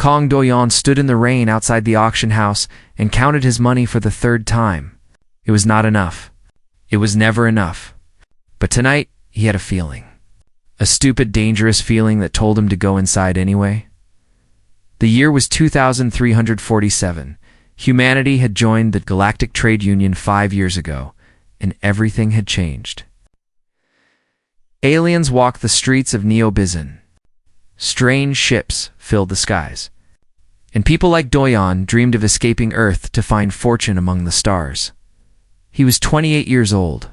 Kong Doyan stood in the rain outside the auction house and counted his money for the third time. It was not enough. It was never enough. But tonight, he had a feeling. A stupid, dangerous feeling that told him to go inside anyway. The year was 2347. Humanity had joined the Galactic Trade Union 5 years ago, and everything had changed. Aliens walked the streets of Neo-Bizin. Strange ships filled the skies. And people like Doyan dreamed of escaping Earth to find fortune among the stars. He was 28 years old.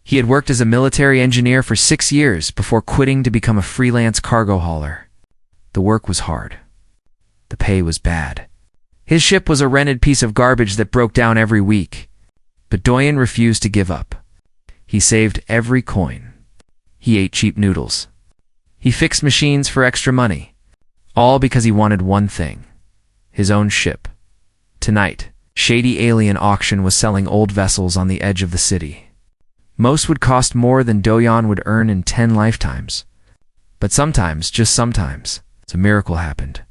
He had worked as a military engineer for 6 years before quitting to become a freelance cargo hauler. The work was hard. The pay was bad. His ship was a rented piece of garbage that broke down every week. But Doyan refused to give up. He saved every coin. He ate cheap noodles. He fixed machines for extra money. All because he wanted one thing: his own ship. Tonight, shady alien auction was selling old vessels on the edge of the city. Most would cost more than Doyan would earn in 10 lifetimes. But sometimes, just sometimes, a miracle happened.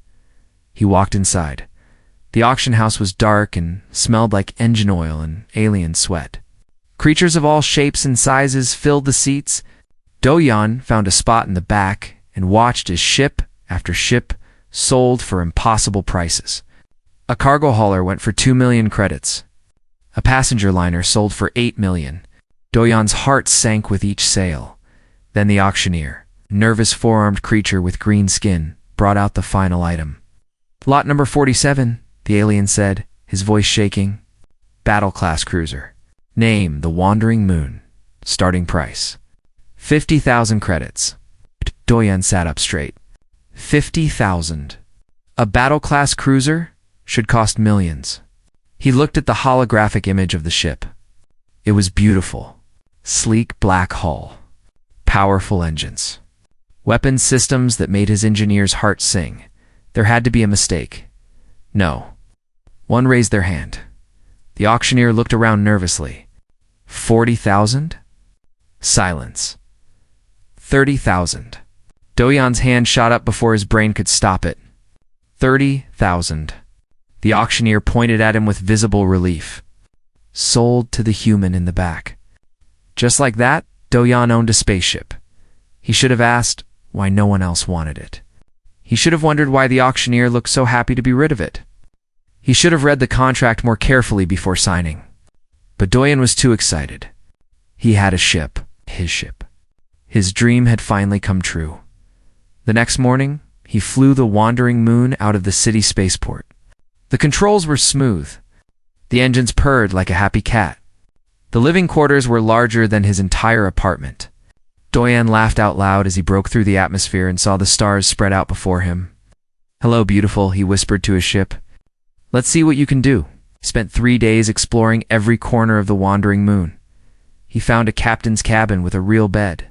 He walked inside. The auction house was dark and smelled like engine oil and alien sweat. Creatures of all shapes and sizes filled the seats. Doyan found a spot in the back and watched as ship after ship sold for impossible prices. A cargo hauler went for 2 million credits. A passenger liner sold for 8 million. Doyan's heart sank with each sale. Then the auctioneer, nervous four-armed creature with green skin, brought out the final item. Lot number 47, the alien said, his voice shaking. Battle-class cruiser. Name, the Wandering Moon. Starting price: 50,000 credits. Doyan sat up straight. 50,000. A battle-class cruiser should cost millions. He looked at the holographic image of the ship. It was beautiful. Sleek black hull. Powerful engines. Weapon systems that made his engineer's heart sing. There had to be a mistake. No. One raised their hand. The auctioneer looked around nervously. 40,000? Silence. 30,000. Doyan's hand shot up before his brain could stop it. 30,000. The auctioneer pointed at him with visible relief. Sold to the human in the back. Just like that, Doyan owned a spaceship. He should have asked why no one else wanted it. He should have wondered why the auctioneer looked so happy to be rid of it. He should have read the contract more carefully before signing. But Doyan was too excited. He had a ship, his ship. His dream had finally come true. The next morning, he flew the Wandering Moon out of the city spaceport. The controls were smooth. The engines purred like a happy cat. The living quarters were larger than his entire apartment. Doyan laughed out loud as he broke through the atmosphere and saw the stars spread out before him. "Hello, beautiful," he whispered to his ship. "Let's see what you can do." He spent 3 days exploring every corner of the Wandering Moon. He found a captain's cabin with a real bed.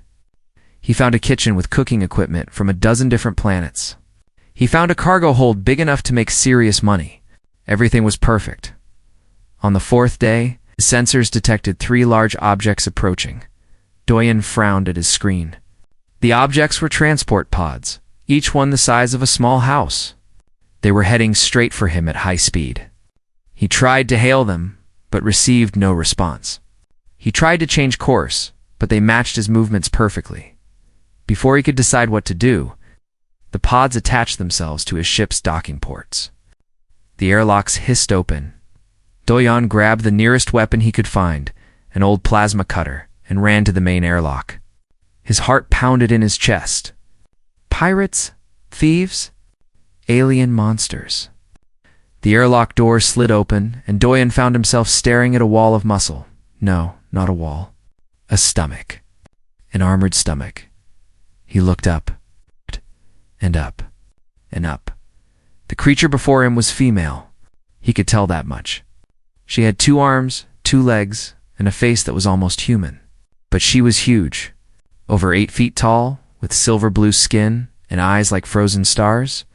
He found a kitchen with cooking equipment from a dozen different planets. He found a cargo hold big enough to make serious money. Everything was perfect. On the 4th day, the sensors detected 3 large objects approaching. Doyan frowned at his screen. The objects were transport pods, each one the size of a small house. They were heading straight for him at high speed. He tried to hail them, but received no response. He tried to change course, but they matched his movements perfectly. Before he could decide what to do, the pods attached themselves to his ship's docking ports. The airlocks hissed open. Doyan grabbed the nearest weapon he could find, an old plasma cutter, and ran to the main airlock. His heart pounded in his chest. Pirates? Thieves? Alien monsters. The airlock door slid open, and Doyan found himself staring at a wall of muscle. No, not a wall. A stomach. An armored stomach. He looked up. And up. And up. The creature before him was female. He could tell that much. She had 2 arms, 2 legs, and a face that was almost human. But she was huge. Over 8 feet tall, with silver blue skin and eyes like frozen stars.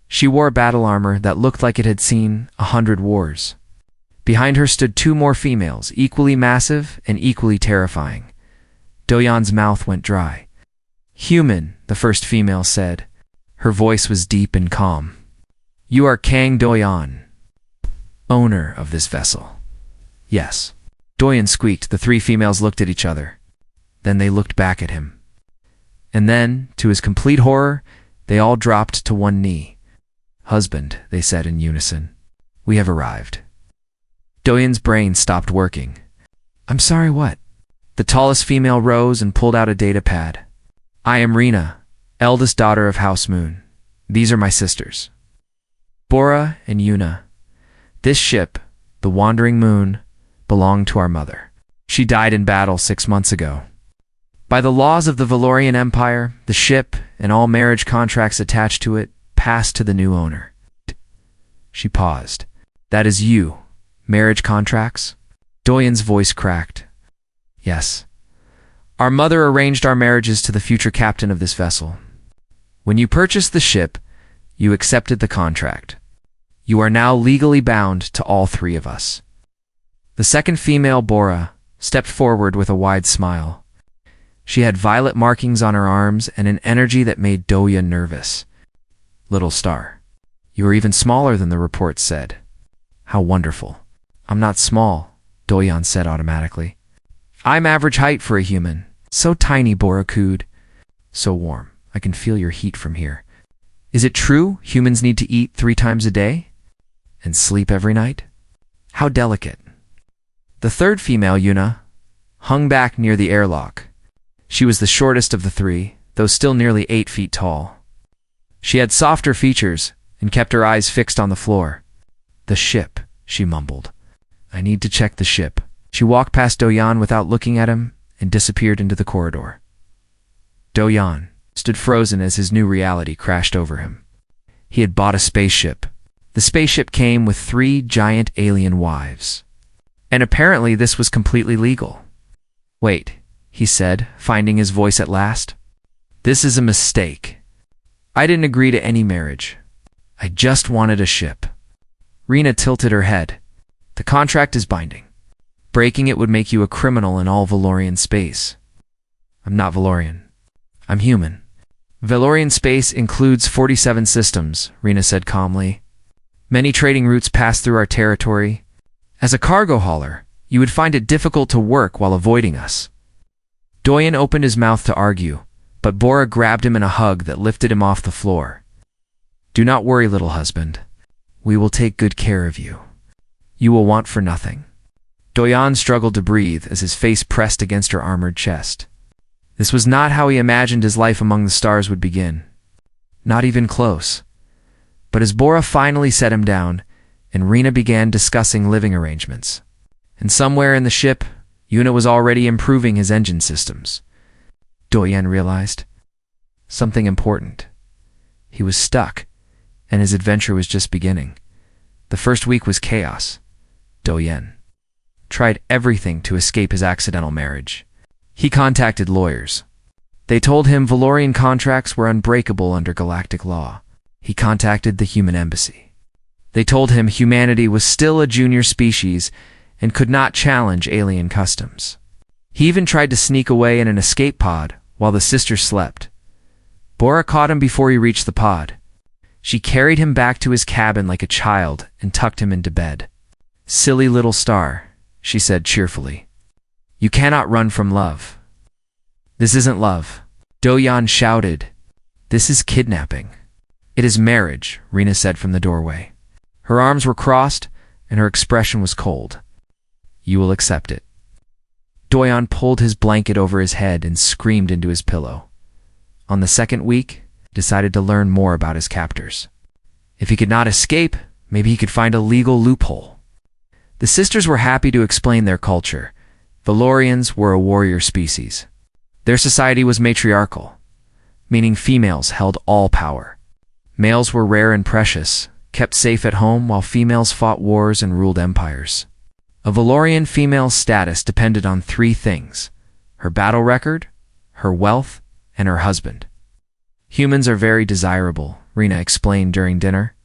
She wore battle armor that looked like it had seen 100 wars. Behind her stood 2 more females, equally massive and equally terrifying. Doyan's mouth went dry. "Human," the first female said. Her voice was deep and calm. You are Kang Doyan, owner of this vessel. Yes. Doyan squeaked. The three females looked at each other. Then they looked back at him. And then, to his complete horror, they all dropped to one knee. Husband, they said in unison. We have arrived. Doyan's brain stopped working. I'm sorry, what? The tallest female rose and pulled out a data pad. I am Rena, eldest daughter of House Moon. These are my sisters, Bora and Yuna. This ship, the Wandering Moon, belonged to our mother. She died in battle 6 months ago. By the laws of the Valorian Empire, the ship and all marriage contracts attached to it passed to the new owner. She paused. That is you. Marriage contracts? Doyan's voice cracked. Yes. Our mother arranged our marriages to the future captain of this vessel. When you purchased the ship, you accepted the contract. You are now legally bound to all three of us. The second female, Bora, stepped forward with a wide smile. She had violet markings on her arms and an energy that made Doyan nervous. Little star. You are even smaller than the report said. How wonderful. I'm not small, Doyan said automatically. I'm average height for a human. So tiny, Bora cooed. So warm. I can feel your heat from here. Is it true humans need to eat 3 times a day? And sleep every night? How delicate. The third female, Yuna, hung back near the airlock. She was the shortest of the three, though still nearly 8 feet tall. She had softer features and kept her eyes fixed on the floor. The ship, she mumbled. I need to check the ship. She walked past Doyan without looking at him and disappeared into the corridor. Doyan stood frozen as his new reality crashed over him. He had bought a spaceship. The spaceship came with 3 giant alien wives. And apparently this was completely legal. Wait, he said, finding his voice at last. This is a mistake. I didn't agree to any marriage. I just wanted a ship. Rena tilted her head. The contract is binding. Breaking it would make you a criminal in all Valorian space. I'm not Valorian. I'm human. Valorian space includes 47 systems, Rena said calmly. Many trading routes pass through our territory. As a cargo hauler, you would find it difficult to work while avoiding us. Doyan opened his mouth to argue, but Bora grabbed him in a hug that lifted him off the floor. Do not worry, little husband. We will take good care of you. You will want for nothing. Doyan struggled to breathe as his face pressed against her armored chest. This was not how he imagined his life among the stars would begin. Not even close. But as Bora finally set him down, and Rena began discussing living arrangements. And somewhere in the ship, Yuna was already improving his engine systems. Doyan realized something important. He was stuck, and his adventure was just beginning. The first week was chaos. Doyan tried everything to escape his accidental marriage. He contacted lawyers. They told him Valorian contracts were unbreakable under galactic law. He contacted the human embassy. They told him humanity was still a junior species and could not challenge alien customs. He even tried to sneak away in an escape pod while the sisters slept. Bora caught him before he reached the pod. She carried him back to his cabin like a child and tucked him into bed. Silly little star, she said cheerfully. You cannot run from love. This isn't love, Doyan shouted. This is kidnapping. It is marriage, Rena said from the doorway. Her arms were crossed and her expression was cold. You will accept it. Doyan pulled his blanket over his head and screamed into his pillow. On the second week, decided to learn more about his captors. If he could not escape, maybe he could find a legal loophole. The sisters were happy to explain their culture. Valorians were a warrior species. Their society was matriarchal, meaning females held all power. Males were rare and precious, kept safe at home while females fought wars and ruled empires. A Valorian female's status depended on 3 things: her battle record, her wealth, and her husband. Humans are very desirable, Rena explained during dinner.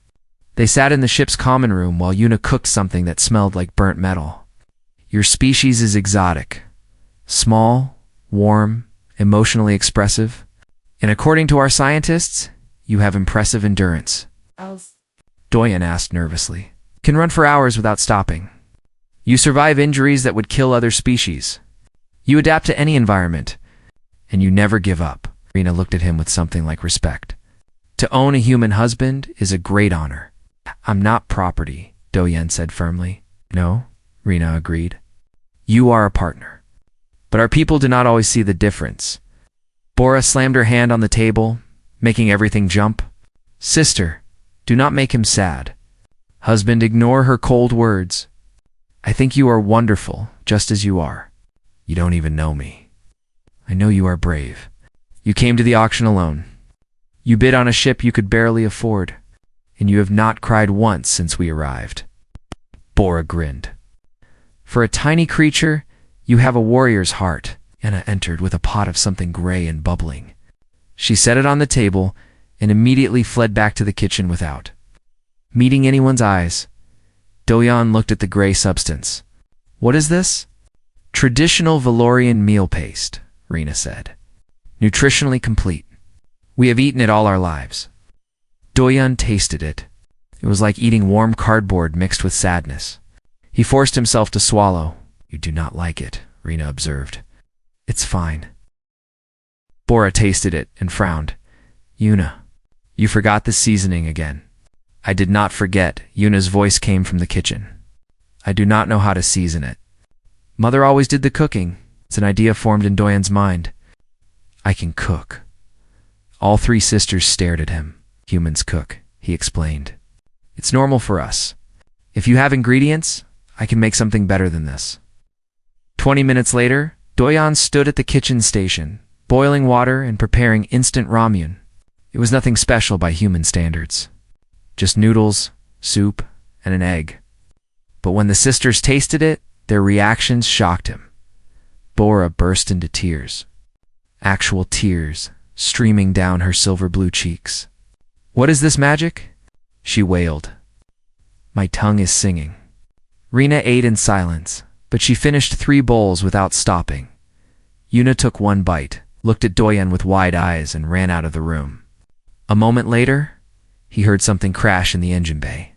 They sat in the ship's common room while Yuna cooked something that smelled like burnt metal. Your species is exotic, small, warm, emotionally expressive, and according to our scientists, you have impressive endurance. Doyen asked nervously. Can run for hours without stopping. You survive injuries that would kill other species. You adapt to any environment, and you never give up. Rena looked at him with something like respect. To own a human husband is a great honor. I'm not property, Doyen said firmly. No, Rena agreed. You are a partner. But our people do not always see the difference. Bora slammed her hand on the table, making everything jump. Sister, do not make him sad. Husband, ignore her cold words. I think you are wonderful, just as you are. You don't even know me. I know you are brave. You came to the auction alone. You bid on a ship you could barely afford, and you have not cried once since we arrived. Bora grinned. For a tiny creature, you have a warrior's heart. Anna entered with a pot of something gray and bubbling. She set it on the table and immediately fled back to the kitchen without meeting anyone's eyes. Doyen looked at the gray substance. What is this? Traditional Valorian meal paste, Rena said. Nutritionally complete. We have eaten it all our lives. Doyen tasted it. It was like eating warm cardboard mixed with sadness. He forced himself to swallow. You do not like it, Rena observed. It's fine. Bora tasted it and frowned. Yuna, you forgot the seasoning again. I did not forget. Yuna's voice came from the kitchen. I do not know how to season it. Mother always did the cooking. It's an idea formed in Doyen's mind. I can cook. All three sisters stared at him. Humans cook, he explained. It's normal for us. If you have ingredients, I can make something better than this. 20 minutes later, Doyen stood at the kitchen station, boiling water and preparing instant ramen. It was nothing special by human standards. Just noodles, soup, and an egg. But when the sisters tasted it, their reactions shocked him. Bora burst into tears. Actual tears streaming down her silver-blue cheeks. What is this magic? She wailed. My tongue is singing. Rena ate in silence, but she finished 3 bowls without stopping. Yuna took 1 bite, looked at Doyen with wide eyes, and ran out of the room. A moment later, he heard something crash in the engine bay.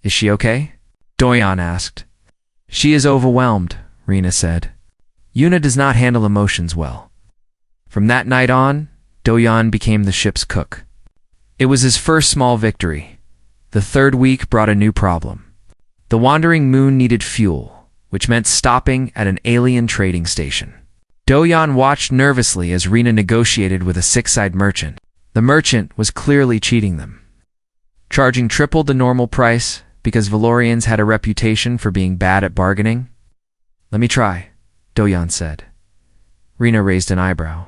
Is she okay? Doyen asked. She is overwhelmed, Rena said. Yuna does not handle emotions well. From that night on, Doyen became the ship's cook. It was his first small victory. The 3rd week brought a new problem. The wandering moon needed fuel, which meant stopping at an alien trading station. Doyen watched nervously as Rena negotiated with a 6-eyed merchant. The merchant was clearly cheating them, charging triple the normal price because Valorians had a reputation for being bad at bargaining. Let me try, Doyen said. Rena raised an eyebrow.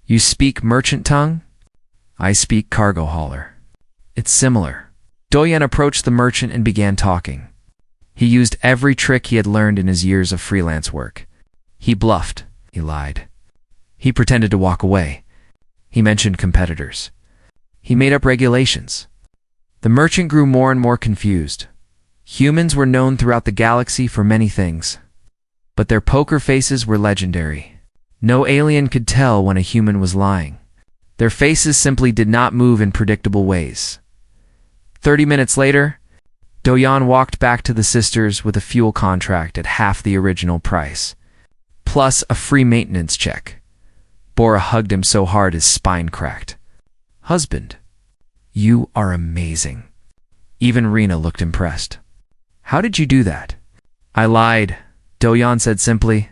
You speak merchant tongue? I speak cargo hauler. It's similar. Doyen approached the merchant and began talking. He used every trick he had learned in his years of freelance work. He bluffed. He lied. He pretended to walk away. He mentioned competitors. He made up regulations. The merchant grew more and more confused. Humans were known throughout the galaxy for many things, but their poker faces were legendary. No alien could tell when a human was lying. Their faces simply did not move in predictable ways. 30 minutes later, Doyen walked back to the sisters with a fuel contract at half the original price, plus a free maintenance check. Bora hugged him so hard his spine cracked. Husband, you are amazing. Even Rena looked impressed. How did you do that? I lied, Doyen said simply.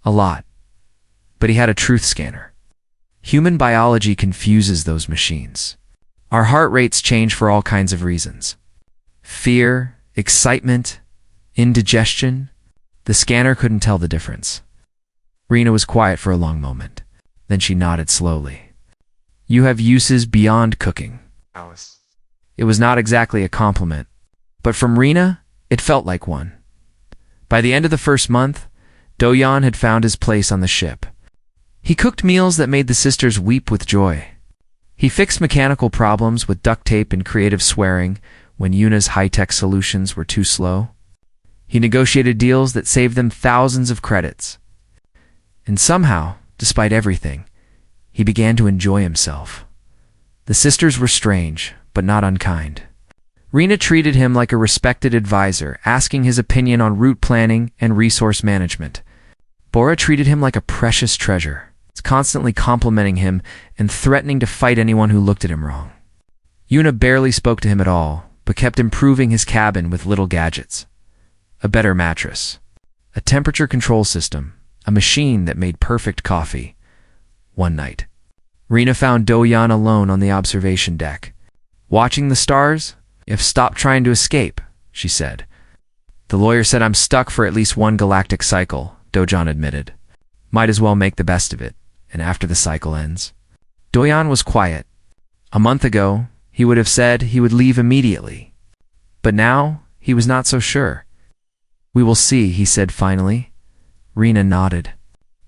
A lot. But he had a truth scanner. Human biology confuses those machines. Our heart rates change for all kinds of reasons. Fear, excitement, indigestion. The scanner couldn't tell the difference. Rena was quiet for a long moment. Then she nodded slowly. You have uses beyond cooking. It was not exactly a compliment, but from Rena, it felt like one. By the end of the first month, Doyen had found his place on the ship. He cooked meals that made the sisters weep with joy. He fixed mechanical problems with duct tape and creative swearing when Yuna's high-tech solutions were too slow. He negotiated deals that saved them thousands of credits. And somehow, despite everything, he began to enjoy himself. The sisters were strange, but not unkind. Rena treated him like a respected advisor, asking his opinion on route planning and resource management. Bora treated him like a precious treasure, constantly complimenting him and threatening to fight anyone who looked at him wrong. Yuna barely spoke to him at all, but kept improving his cabin with little gadgets. A better mattress, a temperature control system, a machine that made perfect coffee. One night, Rena found Do-Yan alone on the observation deck. "Watching the stars? Stop trying to escape," she said. "The lawyer said I'm stuck for at least one galactic cycle," Do-Yan admitted. "Might as well make the best of it, and after the cycle ends." Do-Yan was quiet. A month ago, he would have said he would leave immediately. But now, he was not so sure. "We will see," he said finally. Rena nodded.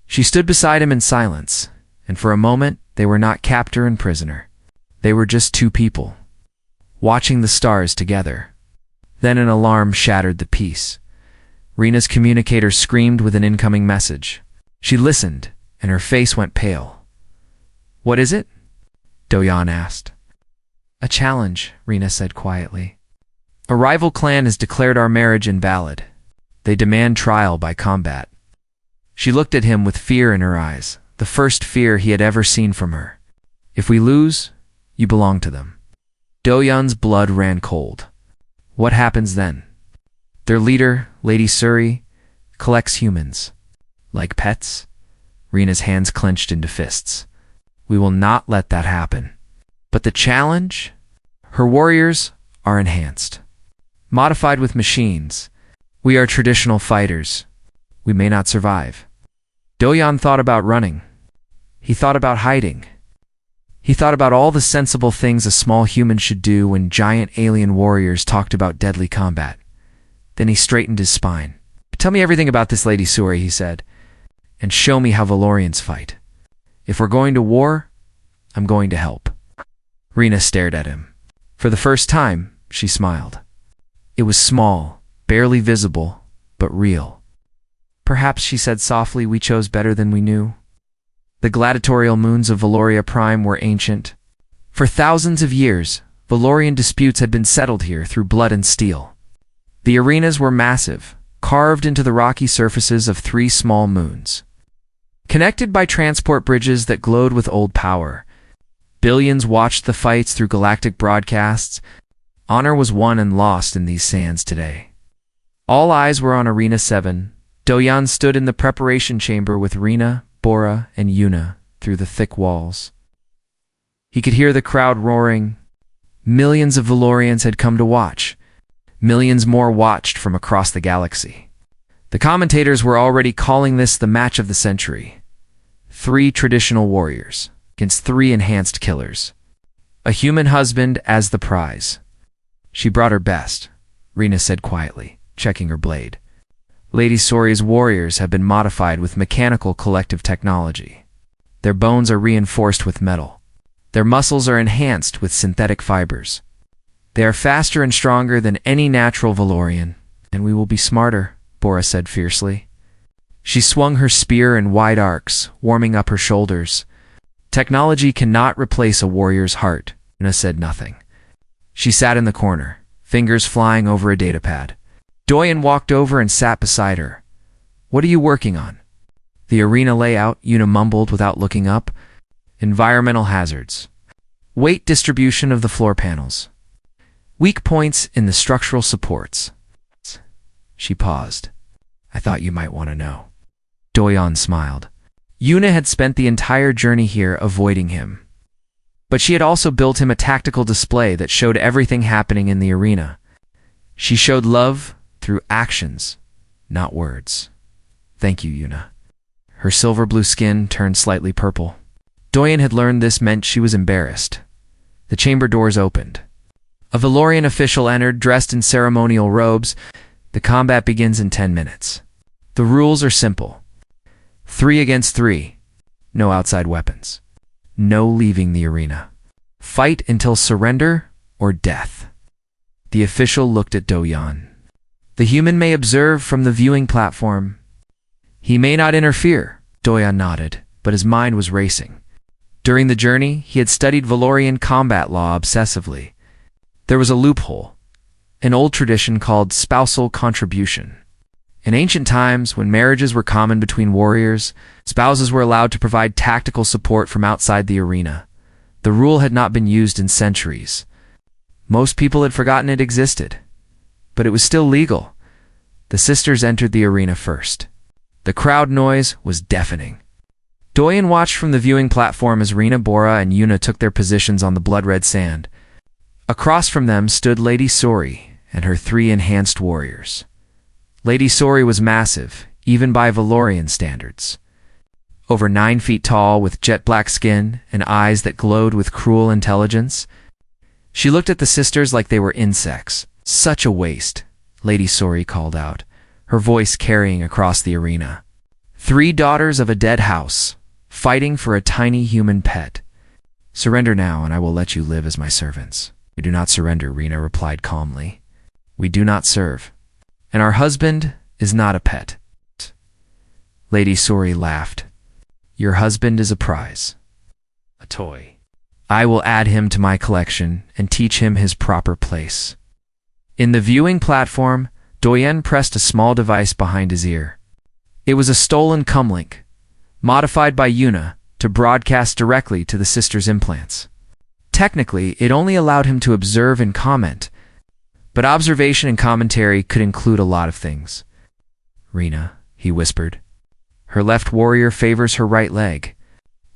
She stood beside him in silence, and for a moment they were not captor and prisoner. They were just two people, watching the stars together. Then an alarm shattered the peace. Rena's communicator screamed with an incoming message. She listened, and her face went pale. "What is it?" Do-Yan asked. "A challenge," Rena said quietly. "A rival clan has declared our marriage invalid. They demand trial by combat." She looked at him with fear in her eyes, the first fear he had ever seen from her. "If we lose, you belong to them." Do-Yan's blood ran cold. "What happens then?" "Their leader, Lady Suri, collects humans. Like pets?" Rena's hands clenched into fists. "We will not let that happen." "But the challenge?" "Her warriors are enhanced, modified with machines. We are traditional fighters. We may not survive." Do-Yan thought about running. He thought about hiding. He thought about all the sensible things a small human should do when giant alien warriors talked about deadly combat. Then he straightened his spine. "Tell me everything about this Lady Suri," he said, "and show me how Valorians fight. If we're going to war, I'm going to help." Rena stared at him. For the first time, she smiled. It was small, barely visible, but real. "Perhaps," she said softly, "we chose better than we knew." The gladiatorial moons of Valoria Prime were ancient. For thousands of years, Valorian disputes had been settled here through blood and steel. The arenas were massive, carved into the rocky surfaces of 3 small moons. Connected by transport bridges that glowed with old power, billions watched the fights through galactic broadcasts. Honor was won and lost in these sands today. All eyes were on Arena 7. Do-Yan stood in the preparation chamber with Rena, Bora, and Yuna through the thick walls. He could hear the crowd roaring. Millions of Valorians had come to watch. Millions more watched from across the galaxy. The commentators were already calling this the match of the century. 3 traditional warriors against 3 enhanced killers. A human husband as the prize. "She brought her best," Rena said quietly, checking her blade. "Lady Suri's warriors have been modified with mechanical collective technology. Their bones are reinforced with metal. Their muscles are enhanced with synthetic fibers. They are faster and stronger than any natural Valorian, and we will be smarter," Bora said fiercely. She swung her spear in wide arcs, warming up her shoulders. "Technology cannot replace a warrior's heart," Rena said nothing. She sat in the corner, fingers flying over a datapad. Do-Yan walked over and sat beside her. "What are you working on?" "The arena layout," Yuna mumbled without looking up. "Environmental hazards. Weight distribution of the floor panels. Weak points in the structural supports." She paused. "I thought you might want to know." Do-Yan smiled. Yuna had spent the entire journey here avoiding him. But she had also built him a tactical display that showed everything happening in the arena. She showed love through actions, not words. "Thank you, Yuna." Her silver blue skin turned slightly purple. Do-Yan had learned this meant she was embarrassed. The chamber doors opened. A Valorian official entered, dressed in ceremonial robes. "The combat begins in 10 minutes. The rules are simple. 3 against 3. No outside weapons. No leaving the arena. Fight until surrender or death." The official looked at Do-Yan. "The human may observe from the viewing platform. He may not interfere," Do-Yan nodded, but his mind was racing. During the journey, he had studied Valorian combat law obsessively. There was a loophole. an old tradition called spousal contribution. In ancient times, when marriages were common between warriors, spouses were allowed to provide tactical support from outside the arena. The rule had not been used in centuries. Most people had forgotten it existed, but it was still legal. The sisters entered the arena first. The crowd noise was deafening. Doyen watched from the viewing platform as Rena, Bora, and Yuna took their positions on the blood-red sand. Across from them stood Lady Sori and her 3 enhanced warriors. Lady Sori was massive, even by Valorian standards. Over 9 feet tall, with jet-black skin and eyes that glowed with cruel intelligence. She looked at the sisters like they were insects. "Such a waste," Lady Sori called out, her voice carrying across the arena. 3 daughters of a dead house, fighting for a tiny human pet. "Surrender now, and I will let you live as my servants." "We do not surrender," Rena replied calmly. "We do not serve. And our husband is not a pet." Lady Sori laughed. "Your husband is a prize. A toy. I will add him to my collection and teach him his proper place." In the viewing platform, Doyen pressed a small device behind his ear. It was a stolen comlink, modified by Yuna to broadcast directly to the sisters' implants. Technically, it only allowed him to observe and comment, but observation and commentary could include a lot of things. "Rena," he whispered. "Her left warrior favors her right leg.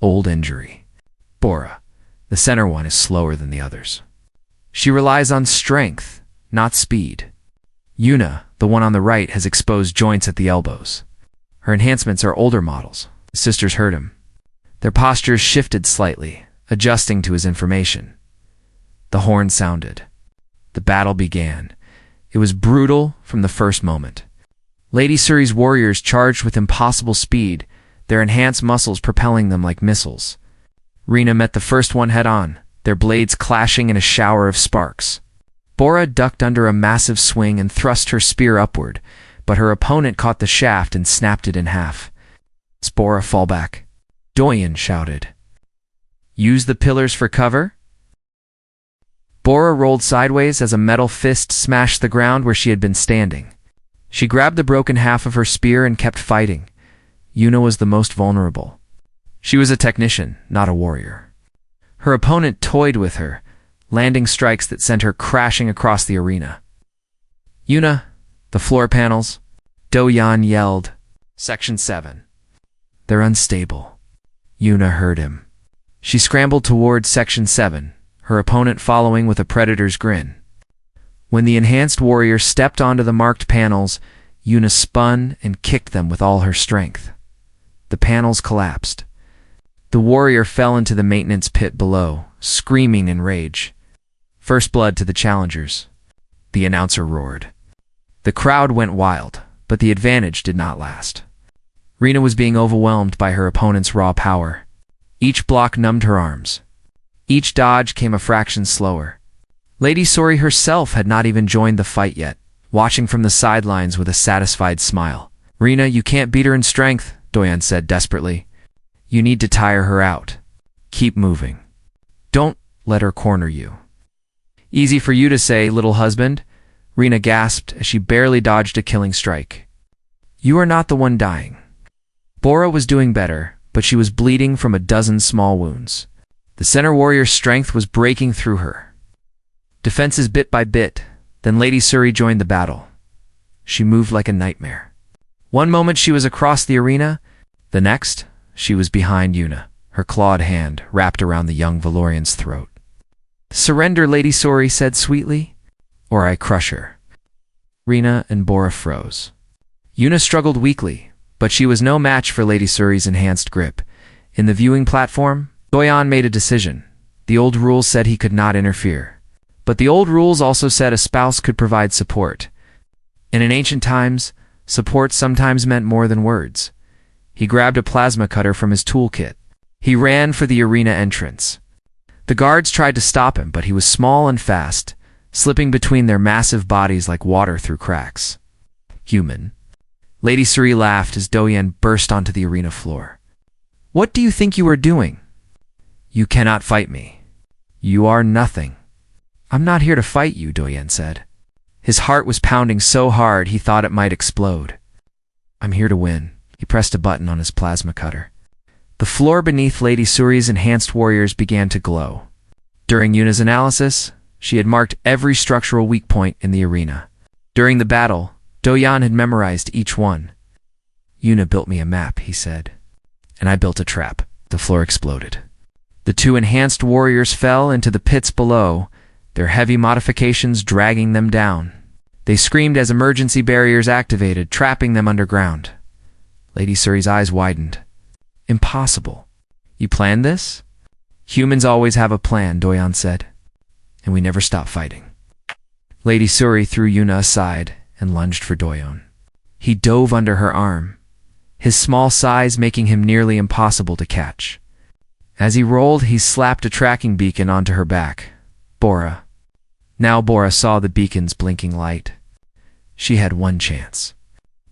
Old injury. Bora, the center one, is slower than the others. She relies on strength, not speed. Yuna, the one on the right, has exposed joints at the elbows. Her enhancements are older models." The sisters heard him. Their postures shifted slightly, adjusting to his information. The horn sounded. The battle began. It was brutal from the first moment. Lady Suri's warriors charged with impossible speed, their enhanced muscles propelling them like missiles. Rena met the first one head-on, their blades clashing in a shower of sparks. Bora ducked under a massive swing and thrust her spear upward, but her opponent caught the shaft and snapped it in half. "Bora, fall back," Doyen shouted. "Use the pillars for cover?" Bora rolled sideways as a metal fist smashed the ground where she had been standing. She grabbed the broken half of her spear and kept fighting. Yuna was the most vulnerable. She was a technician, not a warrior. Her opponent toyed with her, landing strikes that sent her crashing across the arena. "Yuna, the floor panels," Do-Yan yelled. Section 7. "They're unstable." Yuna heard him. She scrambled toward Section 7, her opponent following with a predator's grin. When the enhanced warrior stepped onto the marked panels, Yuna spun and kicked them with all her strength. The panels collapsed. The warrior fell into the maintenance pit below, screaming in rage. "First blood to the challengers," the announcer roared. The crowd went wild, but the advantage did not last. Rena was being overwhelmed by her opponent's raw power. Each block numbed her arms. Each dodge came a fraction slower. Lady Sori herself had not even joined the fight yet, watching from the sidelines with a satisfied smile. "Rena, you can't beat her in strength," Doyen said desperately. "You need to tire her out. Keep moving. Don't let her corner you." "Easy for you to say, little husband," Rena gasped as she barely dodged a killing strike. "You are not the one dying." Bora was doing better, but she was bleeding from a dozen small wounds. The center warrior's strength was breaking through her. Defenses bit by bit, then Lady Suri joined the battle. She moved like a nightmare. One moment she was across the arena, the next she was behind Yuna, her clawed hand wrapped around the young Valorian's throat. "Surrender," Lady Suri said sweetly, "or I crush her." Rena and Bora froze. Yuna struggled weakly, but she was no match for Lady Suri's enhanced grip. In the viewing platform, Doyen made a decision. The old rules said he could not interfere. But the old rules also said a spouse could provide support. And in ancient times, support sometimes meant more than words. He grabbed a plasma cutter from his toolkit. He ran for the arena entrance. The guards tried to stop him, but he was small and fast, slipping between their massive bodies like water through cracks. "Human." Lady Suri laughed as Doyen burst onto the arena floor. "What do you think you are doing? You cannot fight me. You are nothing." "I'm not here to fight you," Doyen said. His heart was pounding so hard he thought it might explode. I'm here to win. He pressed a button on his plasma cutter. The floor beneath Lady Suri's enhanced warriors began to glow. During Yuna's analysis, she had marked every structural weak point in the arena. During the battle, Doyan had memorized each one. Yuna built me a map, he said. And I built a trap. The floor exploded. The two enhanced warriors fell into the pits below, their heavy modifications dragging them down. They screamed as emergency barriers activated, trapping them underground. Lady Suri's eyes widened. Impossible. You planned this? Humans always have a plan, Doyan said. And we never stop fighting. Lady Suri threw Yuna aside and lunged for Doyan. He dove under her arm, his small size making him nearly impossible to catch. As he rolled, he slapped a tracking beacon onto her back. Bora. Now Bora saw the beacon's blinking light. She had one chance.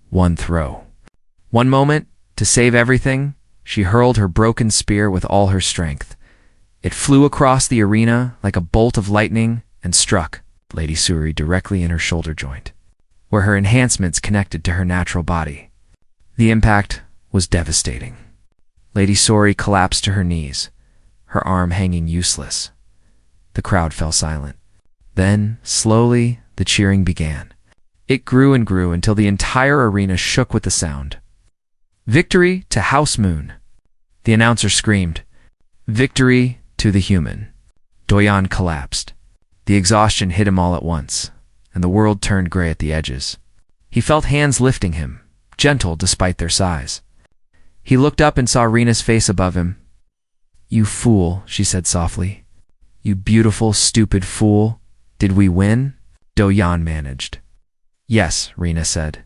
One throw. One moment, to save everything, she hurled her broken spear with all her strength. It flew across the arena like a bolt of lightning and struck Lady Suri directly in her shoulder joint, where her enhancements connected to her natural body. The impact was devastating. Lady Suri collapsed to her knees, her arm hanging useless. The crowd fell silent. Then, slowly, the cheering began. It grew and grew until the entire arena shook with the sound. Victory to House Moon! The announcer screamed. Victory to the human. Doyan collapsed. The exhaustion hit him all at once, and the world turned gray at the edges. He felt hands lifting him, gentle despite their size. He looked up and saw Rena's face above him. You fool, she said softly. You beautiful, stupid fool. Did we win? Doyan managed. Yes, Rena said.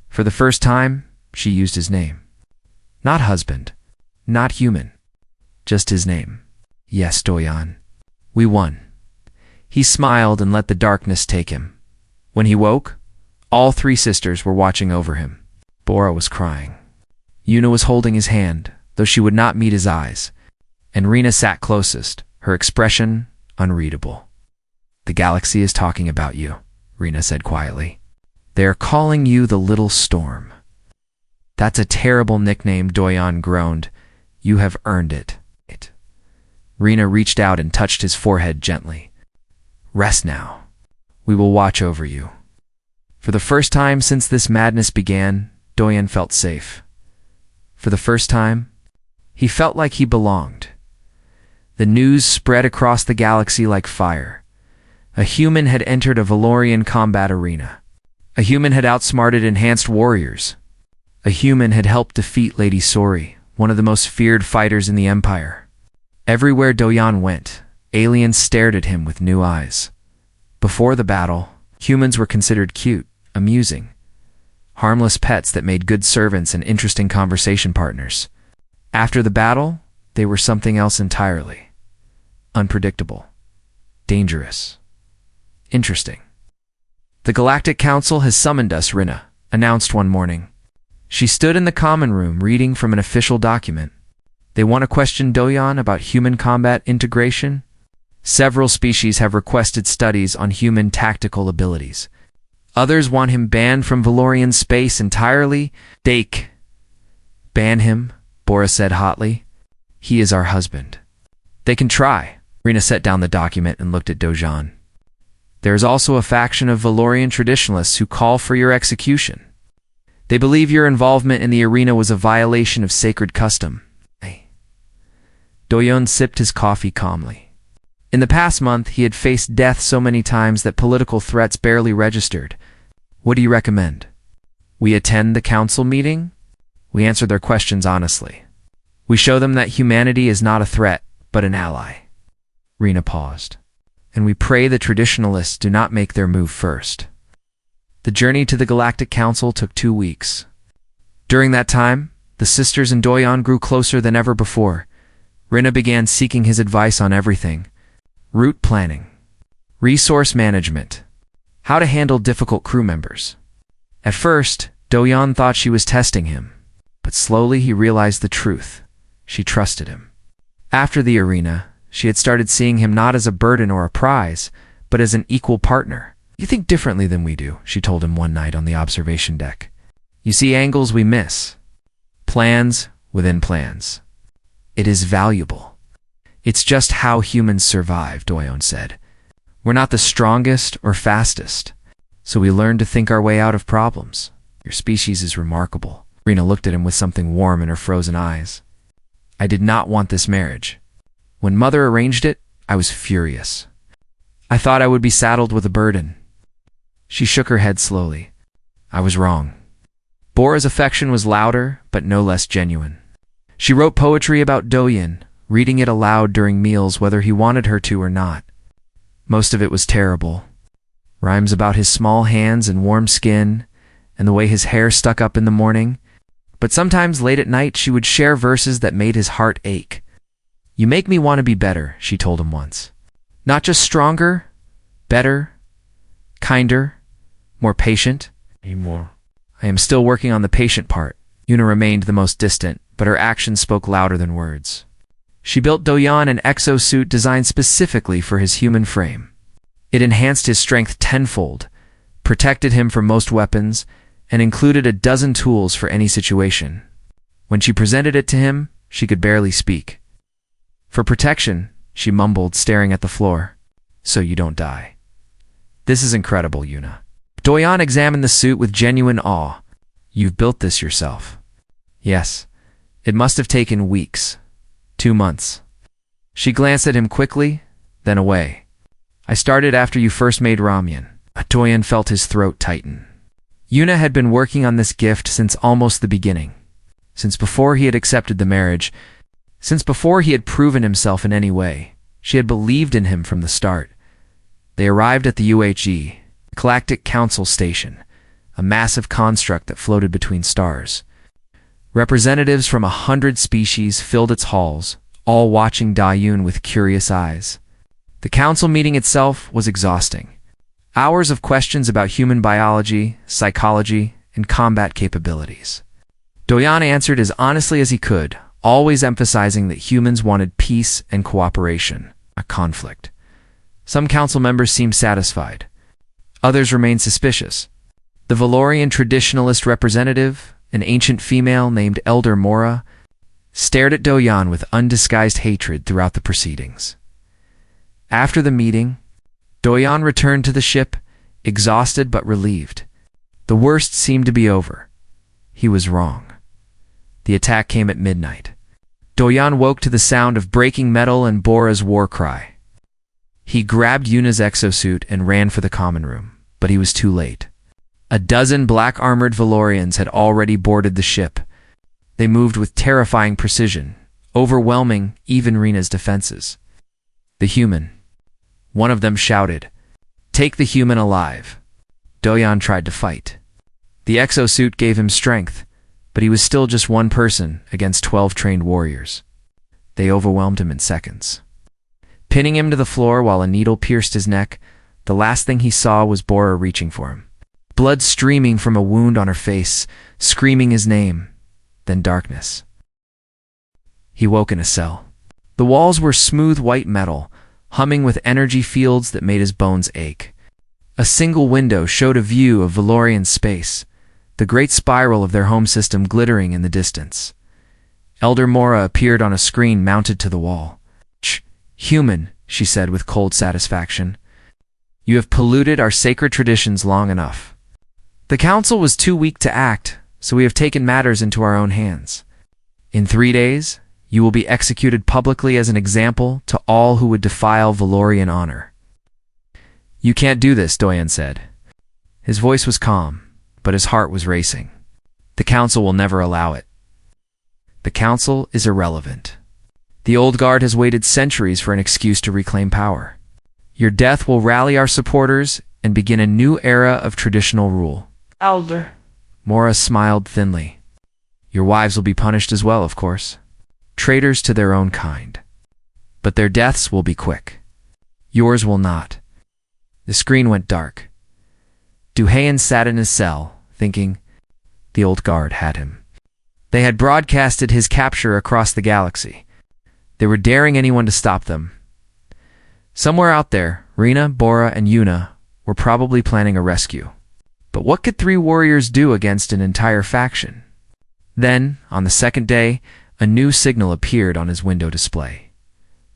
For the first time, she used his name. Not husband, not human, just his name. Yes, Doyan. We won. He smiled and let the darkness take him. When he woke, all three sisters were watching over him. Bora was crying. Yuna was holding his hand, though she would not meet his eyes, and Rena sat closest, her expression unreadable. The galaxy is talking about you, Rena said quietly. They are calling you the Little Storm. That's a terrible nickname, Doyan groaned. You have earned it. Rena reached out and touched his forehead gently. Rest now. We will watch over you. For the first time since this madness began, Doyan felt safe. For the first time, he felt like he belonged. The news spread across the galaxy like fire. A human had entered a Valorian combat arena. A human had outsmarted enhanced warriors. A human had helped defeat Lady Suri, one of the most feared fighters in the Empire. Everywhere Doyan went, aliens stared at him with new eyes. Before the battle, humans were considered cute, amusing, harmless pets that made good servants and interesting conversation partners. After the battle, they were something else entirely. Unpredictable. Dangerous. Interesting. The Galactic Council has summoned us, Rena announced one morning. She stood in the common room reading from an official document. They want to question Doyan about human combat integration. Several species have requested studies on human tactical abilities. Others want him banned from Valorian space entirely. Dake. Ban him, Bora said hotly. He is our husband. They can try. Rena set down the document and looked at Dojan. There is also a faction of Valorian traditionalists who call for your execution. They believe your involvement in the arena was a violation of sacred custom. Doyan sipped his coffee calmly. In the past month, he had faced death so many times that political threats barely registered. What do you recommend? We attend the council meeting? We answer their questions honestly. We show them that humanity is not a threat, but an ally. Rena paused. And we pray the traditionalists do not make their move first. The journey to the Galactic Council took 2 weeks. During that time, the sisters and Doyan grew closer than ever before. Rena began seeking his advice on everything. Route planning, resource management, how to handle difficult crew members. At first, Doyan thought she was testing him, but slowly he realized the truth. She trusted him. After the arena, she had started seeing him not as a burden or a prize, but as an equal partner. You think differently than we do, she told him one night on the observation deck. You see angles we miss. Plans within plans. It is valuable. It's just how humans survive, Doyon said. We're not the strongest or fastest, so we learn to think our way out of problems. Your species is remarkable. Rena looked at him with something warm in her frozen eyes. I did not want this marriage. When Mother arranged it, I was furious. I thought I would be saddled with a burden. She shook her head slowly. I was wrong. Bora's affection was louder, but no less genuine. She wrote poetry about Doyon, reading it aloud during meals whether he wanted her to or not. Most of it was terrible. Rhymes about his small hands and warm skin, and the way his hair stuck up in the morning. But sometimes late at night she would share verses that made his heart ache. You make me want to be better, she told him once. Not just stronger, better, kinder, more patient. More. I am still working on the patient part. Yuna remained the most distant, but her actions spoke louder than words. She built Doyon an exosuit designed specifically for his human frame. It enhanced his strength tenfold, protected him from most weapons, and included a dozen tools for any situation. When she presented it to him, she could barely speak. For protection, she mumbled, staring at the floor. So you don't die. This is incredible, Yuna. Doyon examined the suit with genuine awe. You've built this yourself. Yes. It must have taken weeks. 2 months. She glanced at him quickly, then away. I started after you first made Ramyan. Doyon felt his throat tighten. Yuna had been working on this gift since almost the beginning. Since before he had accepted the marriage, since before he had proven himself in any way, she had believed in him from the start. They arrived at the UHE, Galactic Council Station, a massive construct that floated between stars. Representatives from 100 species filled its halls, all watching Doyon with curious eyes. The council meeting itself was exhausting. Hours of questions about human biology, psychology, and combat capabilities. Doyon answered as honestly as he could, always emphasizing that humans wanted peace and cooperation, not conflict. Some council members seemed satisfied. Others remained suspicious. The Valorian traditionalist representative, an ancient female named Elder Mora, stared at Doyon with undisguised hatred throughout the proceedings. After the meeting, Doyon returned to the ship, exhausted but relieved. The worst seemed to be over. He was wrong. The attack came at midnight. Doyon woke to the sound of breaking metal and Bora's war cry. He grabbed Yuna's exosuit and ran for the common room, but he was too late. A dozen black-armored Valorians had already boarded the ship. They moved with terrifying precision, overwhelming even Rena's defenses. The human. One of them shouted, "Take the human alive." Doyon tried to fight. The exosuit gave him strength, but he was still just one person against 12 trained warriors. They overwhelmed him in seconds. Pinning him to the floor while a needle pierced his neck, the last thing he saw was Bora reaching for him. Blood streaming from a wound on her face, screaming his name, then darkness. He woke in a cell. The walls were smooth white metal, humming with energy fields that made his bones ache. A single window showed a view of Valorian space, the great spiral of their home system glittering in the distance. Elder Mora appeared on a screen mounted to the wall. "Human," she said with cold satisfaction. "You have polluted our sacred traditions long enough. The council was too weak to act, so we have taken matters into our own hands. In 3 days, you will be executed publicly as an example to all who would defile Valorian honor." "You can't do this," Doyon said. His voice was calm, but his heart was racing. "The council will never allow it. The council is irrelevant. The old guard has waited centuries for an excuse to reclaim power. Your death will rally our supporters and begin a new era of traditional rule." Elder. Mora smiled thinly. "Your wives will be punished as well, of course. Traitors to their own kind. But their deaths will be quick. Yours will not." The screen went dark. Duhayan sat in his cell, thinking, the old guard had him. They had broadcasted his capture across the galaxy. They were daring anyone to stop them. Somewhere out there, Rena, Bora, and Yuna were probably planning a rescue. But what could 3 warriors do against an entire faction? Then, on the second day, a new signal appeared on his window display.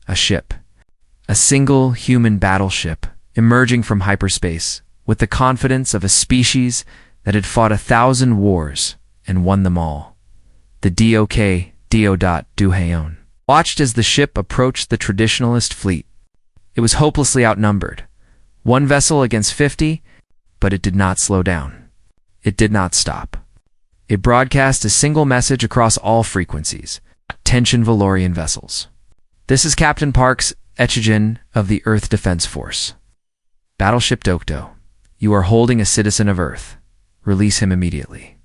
A ship. A single human battleship, emerging from hyperspace, with the confidence of a species that had fought 1,000 wars and won them all. The Duheon watched as the ship approached the traditionalist fleet. It was hopelessly outnumbered. 1 vessel against 50, but it did not slow down. It did not stop. It broadcast a single message across all frequencies. Attention Valorian vessels. This is Captain Park's Echigen of the Earth Defense Force. Battleship Dokdo, you are holding a citizen of Earth. Release him immediately.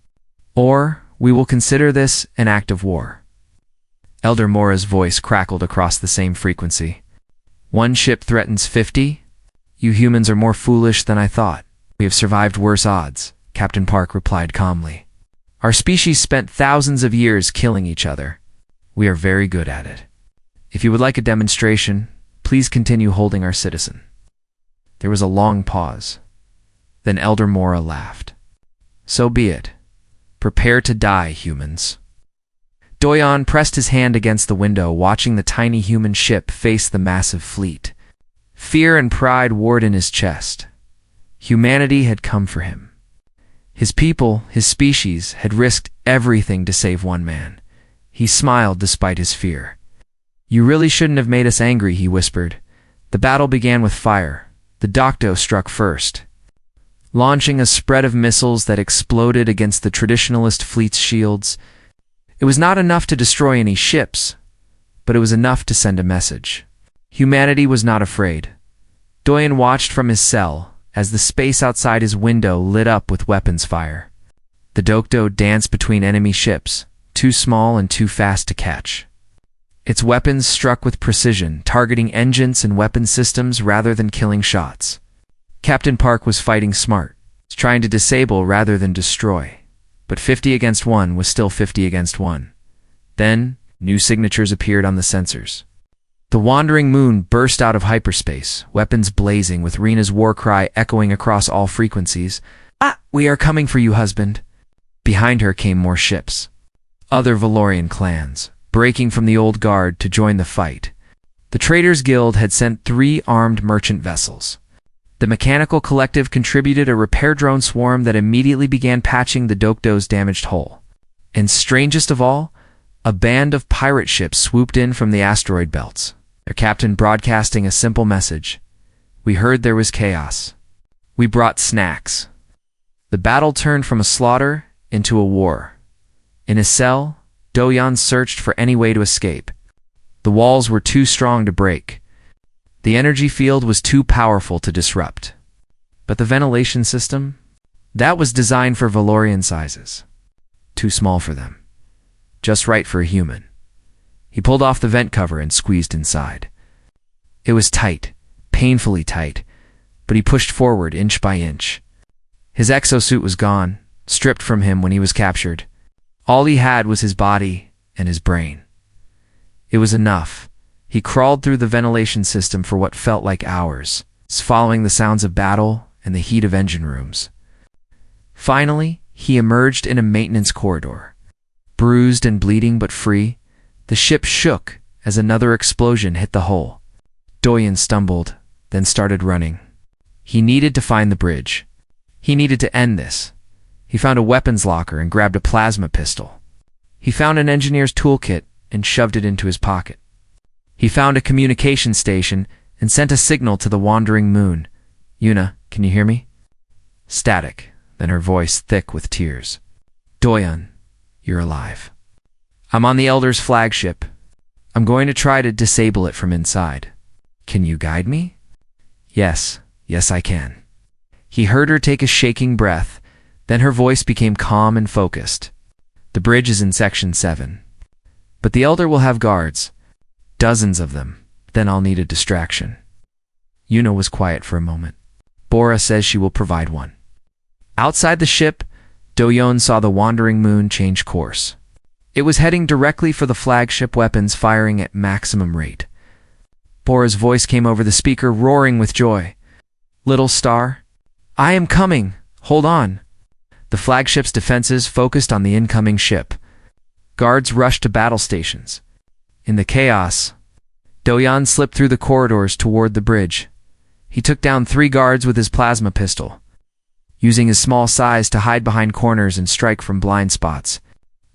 Or we will consider this an act of war. Elder Mora's voice crackled across the same frequency. 1 ship threatens 50? You humans are more foolish than I thought. We have survived worse odds, Captain Park replied calmly. Our species spent thousands of years killing each other. We are very good at it. If you would like a demonstration, please continue holding our citizen. There was a long pause. Then Elder Mora laughed. So be it. Prepare to die, humans. Doyon pressed his hand against the window, watching the tiny human ship face the massive fleet. Fear and pride warred in his chest. Humanity had come for him. His people, his species, had risked everything to save 1 man. He smiled despite his fear. You really shouldn't have made us angry, he whispered. The battle began with fire. The Dokdo struck first, launching a spread of missiles that exploded against the traditionalist fleet's shields. It was not enough to destroy any ships, but it was enough to send a message. Humanity was not afraid. Doyon watched from his cell as the space outside his window lit up with weapons fire. The Dokdo danced between enemy ships, too small and too fast to catch. Its weapons struck with precision, targeting engines and weapon systems rather than killing shots. Captain Park was fighting smart, trying to disable rather than destroy. But 50 against 1 was still 50 against 1. Then, new signatures appeared on the sensors. The wandering moon burst out of hyperspace, weapons blazing with Rena's war cry echoing across all frequencies. Ah, we are coming for you, husband. Behind her came more ships. Other Valorian clans, breaking from the old guard to join the fight. The Traders Guild had sent 3 armed merchant vessels. The Mechanical Collective contributed a repair drone swarm that immediately began patching the Dokdo's damaged hull. And strangest of all, a band of pirate ships swooped in from the asteroid belts, their captain broadcasting a simple message. We heard there was chaos. We brought snacks. The battle turned from a slaughter into a war. In his cell, Doyon searched for any way to escape. The walls were too strong to break. The energy field was too powerful to disrupt. But the ventilation system? That was designed for Valorian sizes. Too small for them. Just right for a human. He pulled off the vent cover and squeezed inside. It was tight, painfully tight, but he pushed forward inch by inch. His exosuit was gone, stripped from him when he was captured. All he had was his body and his brain. It was enough. He crawled through the ventilation system for what felt like hours, following the sounds of battle and the heat of engine rooms. Finally, he emerged in a maintenance corridor. Bruised and bleeding but free, the ship shook as another explosion hit the hull. Doyon stumbled, then started running. He needed to find the bridge. He needed to end this. He found a weapons locker and grabbed a plasma pistol. He found an engineer's toolkit and shoved it into his pocket. He found a communication station and sent a signal to the wandering moon. Yuna, can you hear me? Static, then her voice thick with tears. Doyon, you're alive. I'm on the Elder's flagship. I'm going to try to disable it from inside. Can you guide me? Yes I can. He heard her take a shaking breath, then her voice became calm and focused. The bridge is in Section 7. But the Elder will have guards. Dozens of them. Then I'll need a distraction. Yuna was quiet for a moment. Bora says she will provide one. Outside the ship, Doyon saw the wandering moon change course. It was heading directly for the flagship, weapons firing at maximum rate. Bora's voice came over the speaker, roaring with joy. Little star, I am coming! Hold on! The flagship's defenses focused on the incoming ship. Guards rushed to battle stations. In the chaos, Doyan slipped through the corridors toward the bridge. He took down 3 guards with his plasma pistol, using his small size to hide behind corners and strike from blind spots.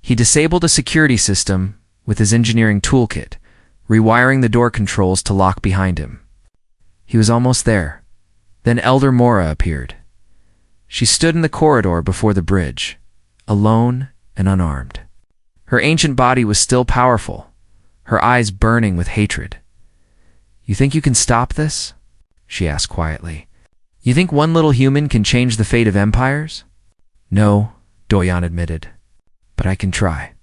He disabled a security system with his engineering toolkit, rewiring the door controls to lock behind him. He was almost there. Then Elder Mora appeared. She stood in the corridor before the bridge, alone and unarmed. Her ancient body was still powerful, her eyes burning with hatred. "You think you can stop this?" she asked quietly. "You think one little human can change the fate of empires?" "No," Doyan admitted, "but I can try."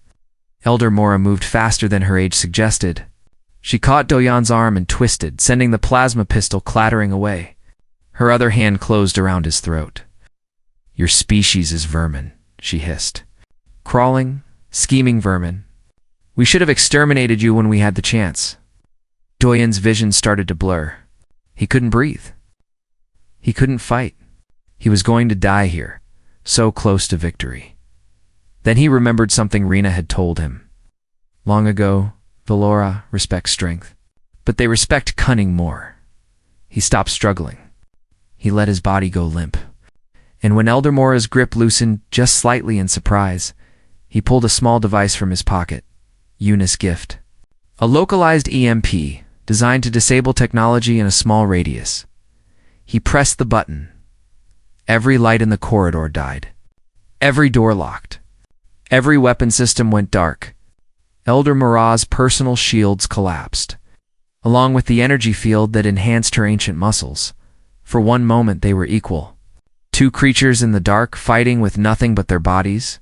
Elder Mora moved faster than her age suggested. She caught Doyan's arm and twisted, sending the plasma pistol clattering away. Her other hand closed around his throat. "Your species is vermin," she hissed. "Crawling, scheming vermin. We should have exterminated you when we had the chance." Doyan's vision started to blur. He couldn't breathe. He couldn't fight. He was going to die here, so close to victory. Then he remembered something Rena had told him. Long ago, Valora respects strength, but they respect cunning more. He stopped struggling. He let his body go limp. And when Elder Mora's grip loosened just slightly in surprise, he pulled a small device from his pocket, Yuna's gift. A localized EMP designed to disable technology in a small radius. He pressed the button. Every light in the corridor died. Every door locked. Every weapon system went dark. Elder Mora's personal shields collapsed, along with the energy field that enhanced her ancient muscles. For one moment they were equal. 2 creatures in the dark fighting with nothing but their bodies.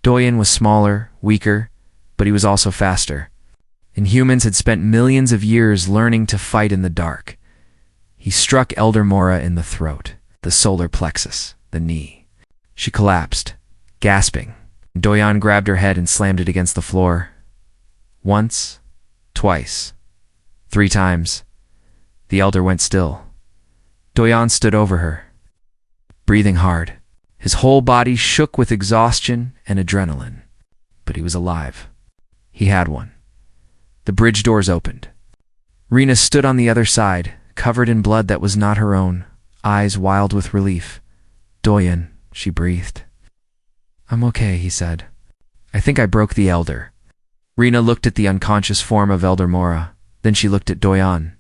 Doyan was smaller, weaker, but he was also faster. And humans had spent millions of years learning to fight in the dark. He struck Elder Mora in the throat, the solar plexus, the knee. She collapsed, gasping. Doyan grabbed her head and slammed it against the floor. Once, twice, 3 times. The elder went still. Doyan stood over her, breathing hard. His whole body shook with exhaustion and adrenaline. But he was alive. He had one. The bridge doors opened. Rena stood on the other side, covered in blood that was not her own, eyes wild with relief. "Doyan," she breathed. "I'm okay," he said. "I think I broke the elder." Rena looked at the unconscious form of Elder Mora. Then she looked at Doyan.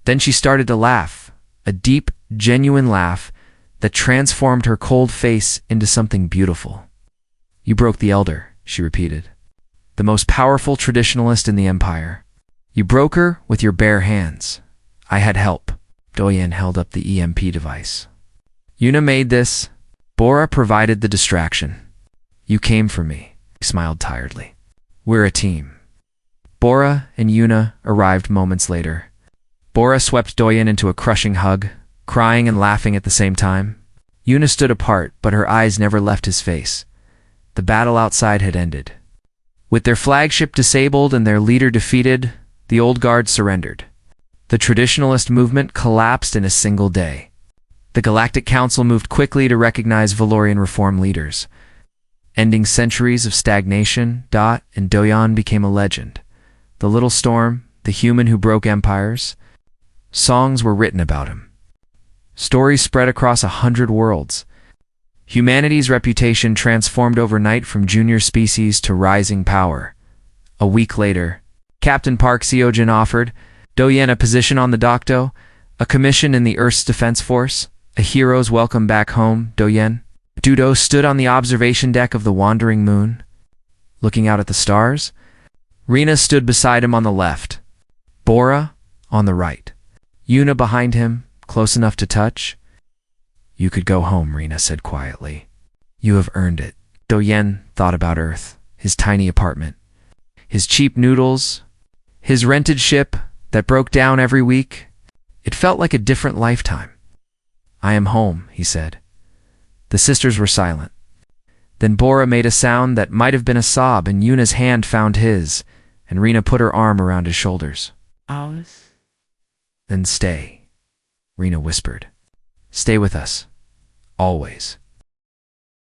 Then she started to laugh, a deep, genuine laugh that transformed her cold face into something beautiful. "You broke the elder," she repeated. "The most powerful traditionalist in the Empire. You broke her with your bare hands. I had help." Doyan held up the EMP device. "Yuna made this. Bora provided the distraction. You came for me," he smiled tiredly. "We're a team." Bora and Yuna arrived moments later. Bora swept Doyan into a crushing hug, crying and laughing at the same time. Yuna stood apart, but her eyes never left his face. The battle outside had ended. With their flagship disabled and their leader defeated, the old guard surrendered. The traditionalist movement collapsed in a single day. The Galactic Council moved quickly to recognize Valorian reform leaders, ending centuries of stagnation. And Doyan became a legend. The little storm, the human who broke empires. Songs were written about him. Stories spread across 100 worlds. Humanity's reputation transformed overnight from junior species to rising power. A week later, Captain Park Seojin offered Doyan a position on the Docto, a commission in the Earth's Defense Force, a hero's welcome back home. Doyan. Dudo stood on the observation deck of the wandering moon, looking out at the stars. Rena stood beside him on the left, Bora on the right, Yuna behind him, close enough to touch. "You could go home," Rena said quietly. "You have earned it." Doyan thought about Earth, his tiny apartment, his cheap noodles, his rented ship that broke down every week. It felt like a different lifetime. "I am home," he said. The sisters were silent. Then Bora made a sound that might have been a sob, and Yuna's hand found his, and Rena put her arm around his shoulders. "Then stay," Rena whispered. "Stay with us. always.